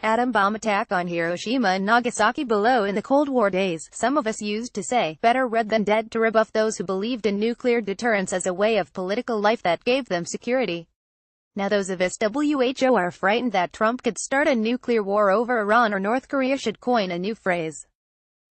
Atom bomb attack on Hiroshima and Nagasaki. Below, in the Cold War days, some of us used to say, better red than dead, to rebuff those who believed in nuclear deterrence as a way of political life that gave them security. Now those of us WHO are frightened that Trump could start a nuclear war over Iran, or North Korea should coin a new phrase.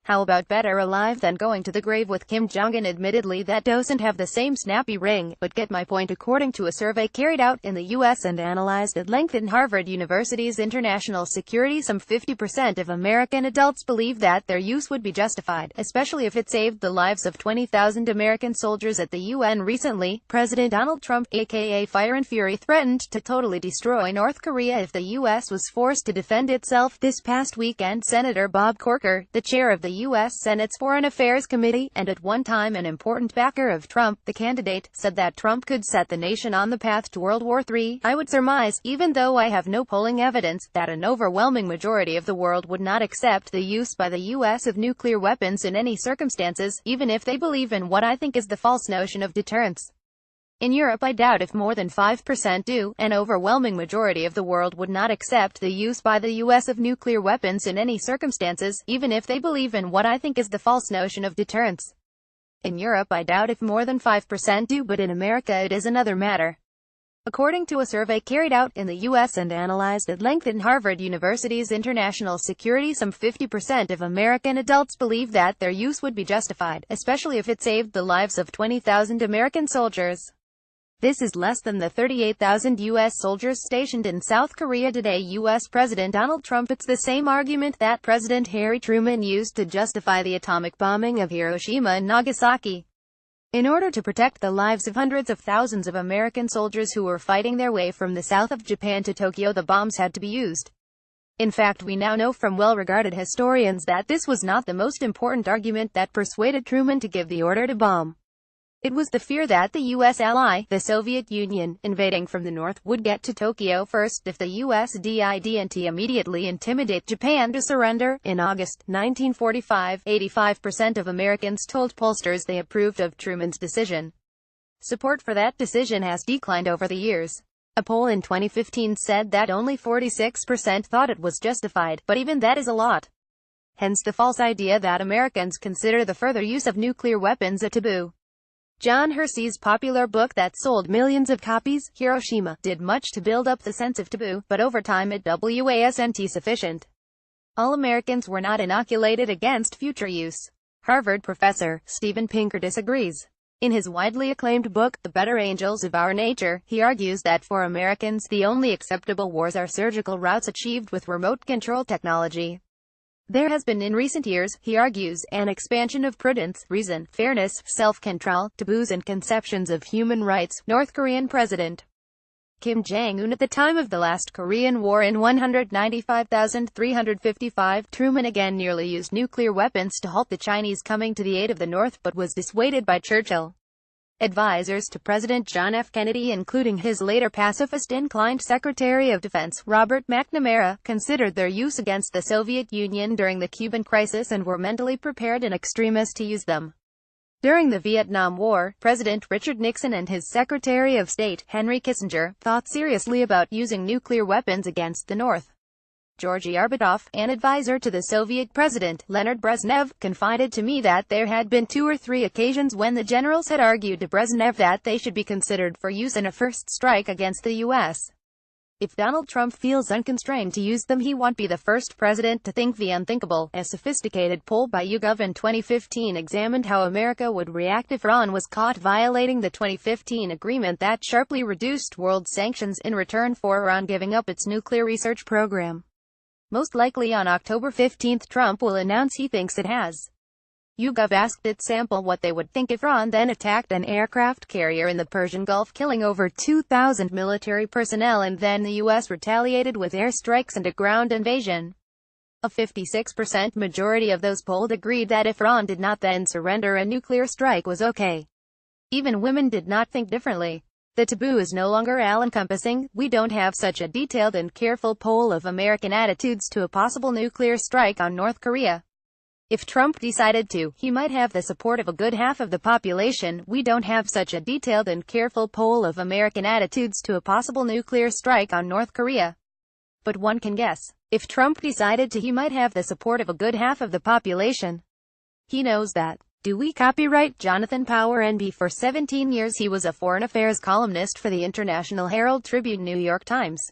How about better alive than going to the grave with Kim Jong-un? Admittedly, that doesn't have the same snappy ring, but get my point. According to a survey carried out in the U.S. and analyzed at length in Harvard University's International Security, some 50% of American adults believe that their use would be justified, especially if it saved the lives of 20,000 American soldiers. At the UN recently, President Donald Trump, aka Fire and Fury, threatened to totally destroy North Korea if the U.S. was forced to defend itself. This past weekend, Senator Bob Corker, the chair of the U.S. Senate's Foreign Affairs Committee, and at one time an important backer of Trump, the candidate, said that Trump could set the nation on the path to World War III. I would surmise, even though I have no polling evidence, that an overwhelming majority of the world would not accept the use by the U.S. of nuclear weapons in any circumstances, even if they believe in what I think is the false notion of deterrence. In Europe, I doubt if more than 5% do. An overwhelming majority of the world would not accept the use by the U.S. of nuclear weapons in any circumstances, even if they believe in what I think is the false notion of deterrence. In Europe, I doubt if more than 5% do, but in America it is another matter. According to a survey carried out in the U.S. and analyzed at length in Harvard University's International Security, some 50% of American adults believe that their use would be justified, especially if it saved the lives of 20,000 American soldiers. This is less than the 38,000 U.S. soldiers stationed in South Korea today. U.S. President Donald Trump. It's the same argument that President Harry Truman used to justify the atomic bombing of Hiroshima and Nagasaki. In order to protect the lives of hundreds of thousands of American soldiers who were fighting their way from the south of Japan to Tokyo, the bombs had to be used. In fact, we now know from well-regarded historians that this was not the most important argument that persuaded Truman to give the order to bomb. It was the fear that the U.S. ally, the Soviet Union, invading from the north, would get to Tokyo first if the U.S. didn't immediately intimidate Japan to surrender. In August 1945, 85% of Americans told pollsters they approved of Truman's decision. Support for that decision has declined over the years. A poll in 2015 said that only 46% thought it was justified, but even that is a lot. Hence the false idea that Americans consider the further use of nuclear weapons a taboo. John Hersey's popular book that sold millions of copies, Hiroshima, did much to build up the sense of taboo, but over time it wasn't sufficient. All Americans were not inoculated against future use. Harvard professor Steven Pinker disagrees. In his widely acclaimed book, The Better Angels of Our Nature, he argues that for Americans, the only acceptable wars are surgical routes achieved with remote control technology. There has been in recent years, he argues, an expansion of prudence, reason, fairness, self-control, taboos and conceptions of human rights. North Korean President Kim Jong-un at the time of the last Korean War in 195,355, Truman again nearly used nuclear weapons to halt the Chinese coming to the aid of the North, but was dissuaded by Churchill. Advisors to President John F. Kennedy, including his later pacifist-inclined Secretary of Defense, Robert McNamara, considered their use against the Soviet Union during the Cuban crisis and were mentally prepared in extremis to use them. During the Vietnam War, President Richard Nixon and his Secretary of State, Henry Kissinger, thought seriously about using nuclear weapons against the North. Georgy Arbutov, an advisor to the Soviet President, Leonid Brezhnev, confided to me that there had been 2 or 3 occasions when the generals had argued to Brezhnev that they should be considered for use in a first strike against the U.S. If Donald Trump feels unconstrained to use them, he won't be the first president to think the unthinkable. A sophisticated poll by YouGov in 2015 examined how America would react if Iran was caught violating the 2015 agreement that sharply reduced world sanctions in return for Iran giving up its nuclear research program. Most likely on October 15, Trump will announce he thinks it has. YouGov asked its sample what they would think if Iran then attacked an aircraft carrier in the Persian Gulf, killing over 2,000 military personnel, and then the U.S. retaliated with airstrikes and a ground invasion. A 56% majority of those polled agreed that if Iran did not then surrender, a nuclear strike was okay. Even women did not think differently. The taboo is no longer all-encompassing. We don't have such a detailed and careful poll of American attitudes to a possible nuclear strike on North Korea. If Trump decided to, he might have the support of a good half of the population. We don't have such a detailed and careful poll of American attitudes to a possible nuclear strike on North Korea. But one can guess. If Trump decided to, he might have the support of a good half of the population. He knows that. Do we copyright Jonathan Power NB? For 17 years he was a foreign affairs columnist for the International Herald Tribune New York Times.